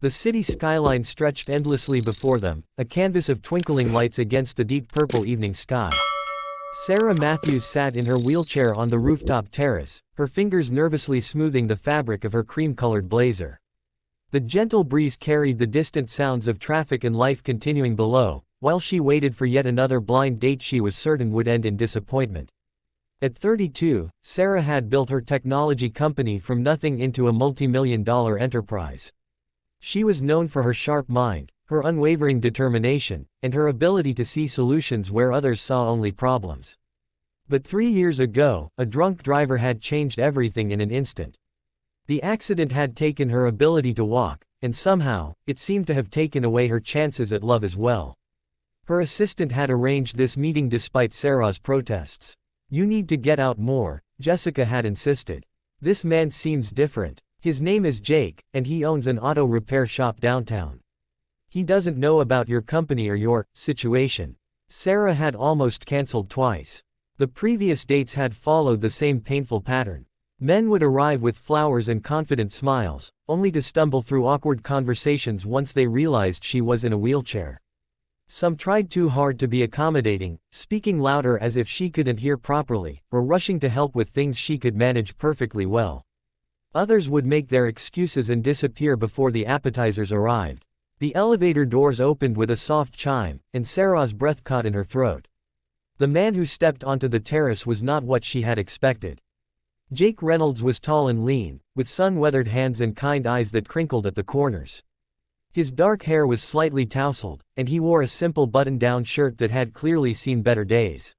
The city skyline stretched endlessly before them, a canvas of twinkling lights against the deep purple evening sky. Sarah Matthews sat in her wheelchair on the rooftop terrace, her fingers nervously smoothing the fabric of her cream-colored blazer. The gentle breeze carried the distant sounds of traffic and life continuing below, while she waited for yet another blind date she was certain would end in disappointment. At 32, Sarah had built her technology company from nothing into a multi-million-dollar enterprise. She was known for her sharp mind, her unwavering determination, and her ability to see solutions where others saw only problems. But 3 years ago, a drunk driver had changed everything in an instant. The accident had taken her ability to walk, and somehow, it seemed to have taken away her chances at love as well. Her assistant had arranged this meeting despite Sarah's protests. "You need to get out more," Jessica had insisted. "This man seems different. His name is Jake, and he owns an auto repair shop downtown. He doesn't know about your company or your situation." Sarah had almost cancelled twice. The previous dates had followed the same painful pattern. Men would arrive with flowers and confident smiles, only to stumble through awkward conversations once they realized she was in a wheelchair. Some tried too hard to be accommodating, speaking louder as if she couldn't hear properly, or rushing to help with things she could manage perfectly well. Others would make their excuses and disappear before the appetizers arrived. The elevator doors opened with a soft chime, and Sarah's breath caught in her throat. The man who stepped onto the terrace was not what she had expected. Jake Reynolds was tall and lean, with sun-weathered hands and kind eyes that crinkled at the corners. His dark hair was slightly tousled, and he wore a simple button-down shirt that had clearly seen better days.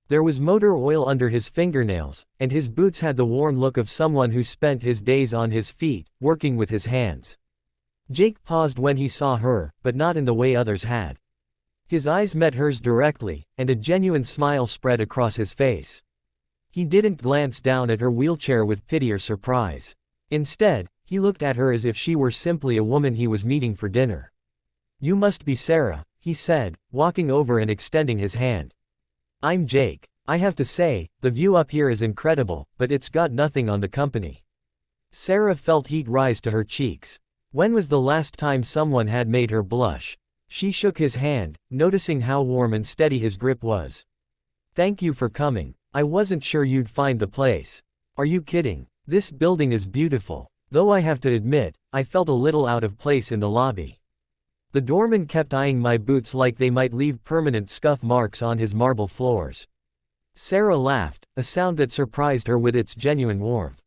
There was motor oil under his fingernails, and his boots had the worn look of someone who spent his days on his feet, working with his hands. Jake paused when he saw her, but not in the way others had. His eyes met hers directly, and a genuine smile spread across his face. He didn't glance down at her wheelchair with pity or surprise. Instead, he looked at her as if she were simply a woman he was meeting for dinner. "You must be Sarah," he said, walking over and extending his hand. "I'm Jake. I have to say, the view up here is incredible, but it's got nothing on the company." Sarah felt heat rise to her cheeks. When was the last time someone had made her blush? She shook his hand, noticing how warm and steady his grip was. "Thank you for coming. I wasn't sure you'd find the place." "Are you kidding? This building is beautiful. Though I have to admit, I felt a little out of place in the lobby." The doorman kept eyeing my boots like they might leave permanent scuff marks on his marble floors. Sarah laughed, a sound that surprised her with its genuine warmth.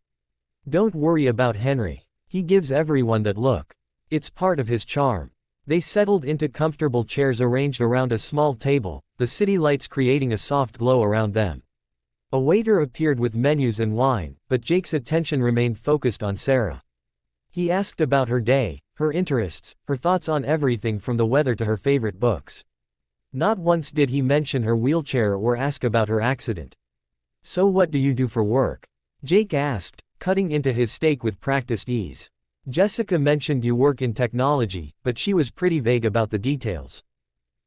"Don't worry about Henry. He gives everyone that look. It's part of his charm." They settled into comfortable chairs arranged around a small table, the city lights creating a soft glow around them. A waiter appeared with menus and wine, but Jake's attention remained focused on Sarah. He asked about her day, her interests, her thoughts on everything from the weather to her favorite books. Not once did he mention her wheelchair or ask about her accident. "So what do you do for work?" Jake asked, cutting into his steak with practiced ease. "Jessica mentioned you work in technology, but she was pretty vague about the details."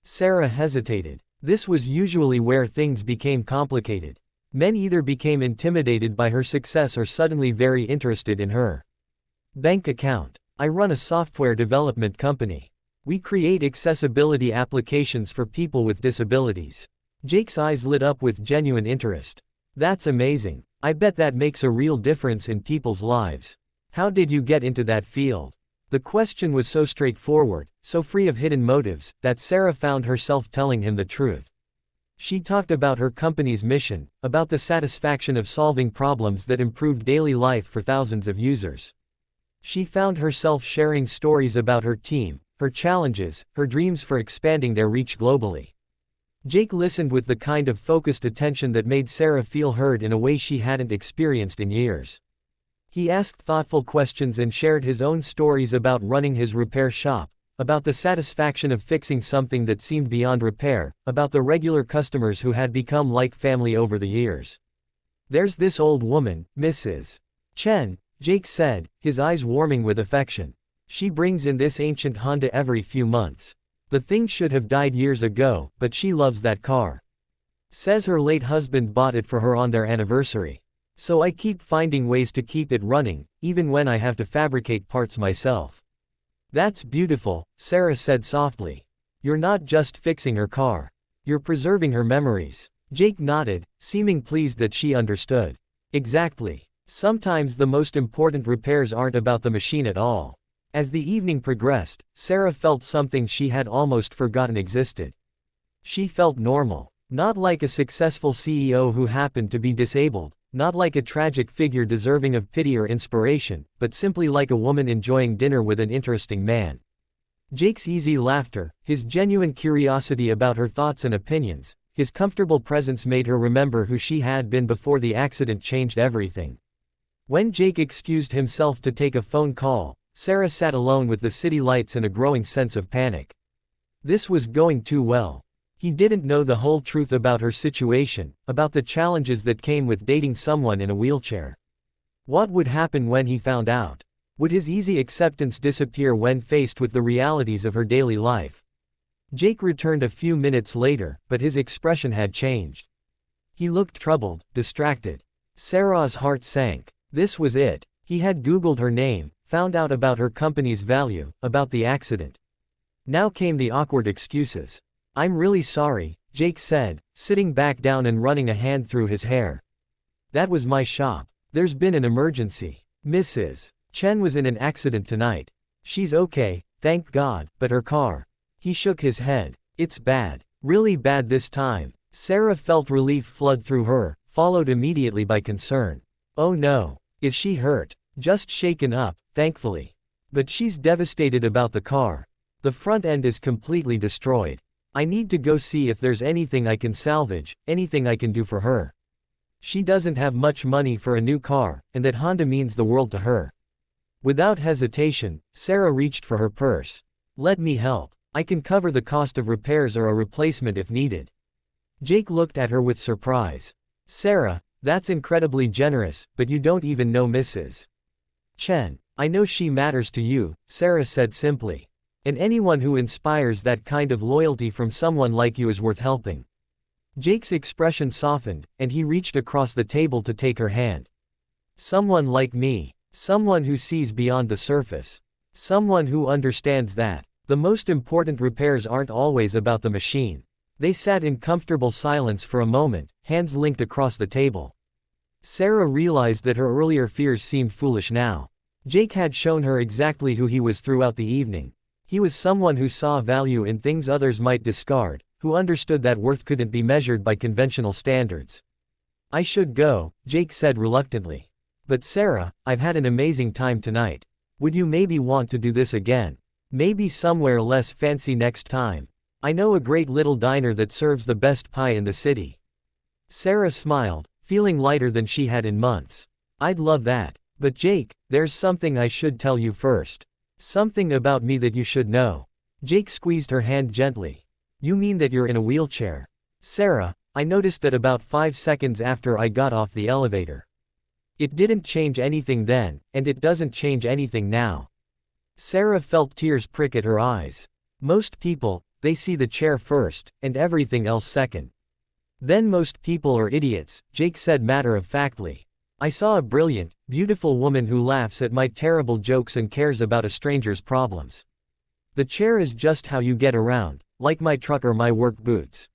Sarah hesitated. This was usually where things became complicated. Men either became intimidated by her success or suddenly very interested in her. "Bank account. I run a software development company. We create accessibility applications for people with disabilities." Jake's eyes lit up with genuine interest. "That's amazing. I bet that makes a real difference in people's lives. How did you get into that field?" The question was so straightforward, so free of hidden motives, that Sarah found herself telling him the truth. She talked about her company's mission, about the satisfaction of solving problems that improved daily life for thousands of users. She found herself sharing stories about her team, her challenges, her dreams for expanding their reach globally. Jake listened with the kind of focused attention that made Sarah feel heard in a way she hadn't experienced in years. He asked thoughtful questions and shared his own stories about running his repair shop, about the satisfaction of fixing something that seemed beyond repair, about the regular customers who had become like family over the years. "There's this old woman, Mrs. Chen," Jake said, his eyes warming with affection. "She brings in this ancient Honda every few months. The thing should have died years ago, but she loves that car. Says her late husband bought it for her on their anniversary. So I keep finding ways to keep it running, even when I have to fabricate parts myself." That's beautiful, Sarah said softly. You're not just fixing her car. You're preserving her memories. Jake nodded, seeming pleased that she understood. Exactly. Sometimes the most important repairs aren't about the machine at all. As the evening progressed, Sarah felt something she had almost forgotten existed. She felt normal. Not like a successful CEO who happened to be disabled, not like a tragic figure deserving of pity or inspiration, but simply like a woman enjoying dinner with an interesting man. Jake's easy laughter, his genuine curiosity about her thoughts and opinions, his comfortable presence made her remember who she had been before the accident changed everything. When Jake excused himself to take a phone call, Sarah sat alone with the city lights and a growing sense of panic. This was going too well. He didn't know the whole truth about her situation, about the challenges that came with dating someone in a wheelchair. What would happen when he found out? Would his easy acceptance disappear when faced with the realities of her daily life? Jake returned a few minutes later, but his expression had changed. He looked troubled, distracted. Sarah's heart sank. This was it. He had Googled her name, found out about her company's value, about the accident. Now came the awkward excuses. I'm really sorry, Jake said, sitting back down and running a hand through his hair. That was my shop. There's been an emergency. Mrs. Chen was in an accident tonight. She's okay, thank God, but her car. He shook his head. It's bad. Really bad this time. Sarah felt relief flood through her, followed immediately by concern. Oh no. Is she hurt? Just shaken up, thankfully. But she's devastated about the car. The front end is completely destroyed. I need to go see if there's anything I can salvage, anything I can do for her. She doesn't have much money for a new car, and that Honda means the world to her. Without hesitation, Sarah reached for her purse. Let me help. I can cover the cost of repairs or a replacement if needed. Jake looked at her with surprise. Sarah, that's incredibly generous, but you don't even know Mrs. Chen. I know she matters to you, Sarah said simply. And anyone who inspires that kind of loyalty from someone like you is worth helping. Jake's expression softened, and he reached across the table to take her hand. Someone like me. Someone who sees beyond the surface. Someone who understands that the most important repairs aren't always about the machine. They sat in comfortable silence for a moment, hands linked across the table. Sarah realized that her earlier fears seemed foolish now. Jake had shown her exactly who he was throughout the evening. He was someone who saw value in things others might discard, who understood that worth couldn't be measured by conventional standards. I should go, Jake said reluctantly. But Sarah, I've had an amazing time tonight. Would you maybe want to do this again? Maybe somewhere less fancy next time. I know a great little diner that serves the best pie in the city. Sarah smiled, feeling lighter than she had in months. I'd love that. But Jake, there's something I should tell you first. Something about me that you should know. Jake squeezed her hand gently. You mean that you're in a wheelchair? Sarah, I noticed that about 5 seconds after I got off the elevator. It didn't change anything then, and it doesn't change anything now. Sarah felt tears prick at her eyes. Most people, they see the chair first, and everything else second. Then most people are idiots, Jake said matter-of-factly. I saw a brilliant, beautiful woman who laughs at my terrible jokes and cares about a stranger's problems. The chair is just how you get around, like my truck or my work boots.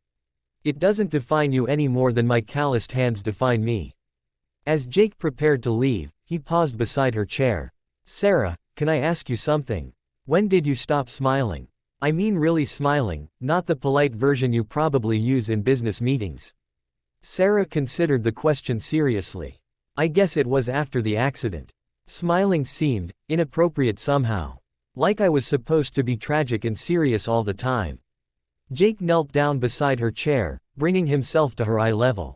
It doesn't define you any more than my calloused hands define me. As Jake prepared to leave, he paused beside her chair. Sarah, can I ask you something? When did you stop smiling? I mean really smiling, not the polite version you probably use in business meetings. Sarah considered the question seriously. I guess it was after the accident. Smiling seemed inappropriate somehow. Like I was supposed to be tragic and serious all the time. Jake knelt down beside her chair, bringing himself to her eye level.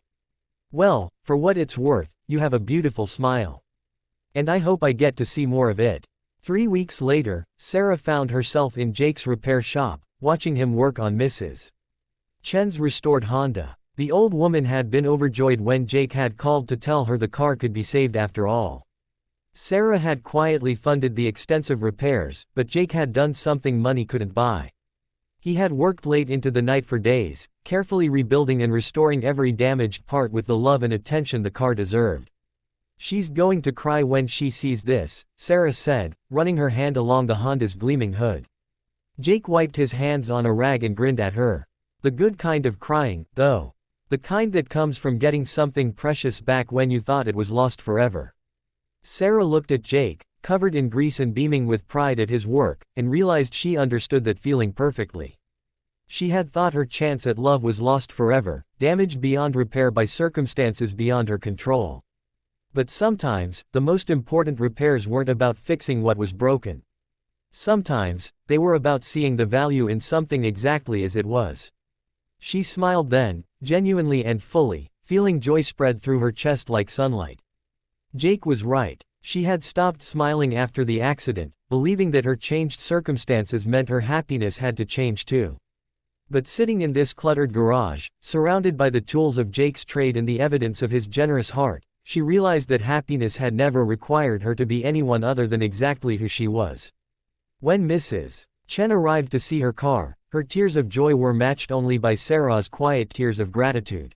Well, for what it's worth, you have a beautiful smile. And I hope I get to see more of it. 3 weeks later, Sarah found herself in Jake's repair shop, watching him work on Mrs. Chen's restored Honda. The old woman had been overjoyed when Jake had called to tell her the car could be saved after all. Sarah had quietly funded the extensive repairs, but Jake had done something money couldn't buy. He had worked late into the night for days, carefully rebuilding and restoring every damaged part with the love and attention the car deserved. She's going to cry when she sees this, Sarah said, running her hand along the Honda's gleaming hood. Jake wiped his hands on a rag and grinned at her. The good kind of crying, though. The kind that comes from getting something precious back when you thought it was lost forever. Sarah looked at Jake, covered in grease and beaming with pride at his work, and realized she understood that feeling perfectly. She had thought her chance at love was lost forever, damaged beyond repair by circumstances beyond her control. But sometimes, the most important repairs weren't about fixing what was broken. Sometimes, they were about seeing the value in something exactly as it was. She smiled then, genuinely and fully, feeling joy spread through her chest like sunlight. Jake was right. She had stopped smiling after the accident, believing that her changed circumstances meant her happiness had to change too. But sitting in this cluttered garage, surrounded by the tools of Jake's trade and the evidence of his generous heart, she realized that happiness had never required her to be anyone other than exactly who she was. When Mrs. Chen arrived to see her car, her tears of joy were matched only by Sarah's quiet tears of gratitude.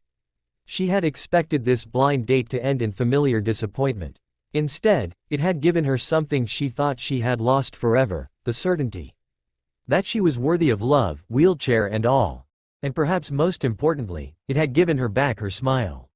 She had expected this blind date to end in familiar disappointment. Instead, it had given her something she thought she had lost forever, the certainty that she was worthy of love, wheelchair and all. And perhaps most importantly, it had given her back her smile.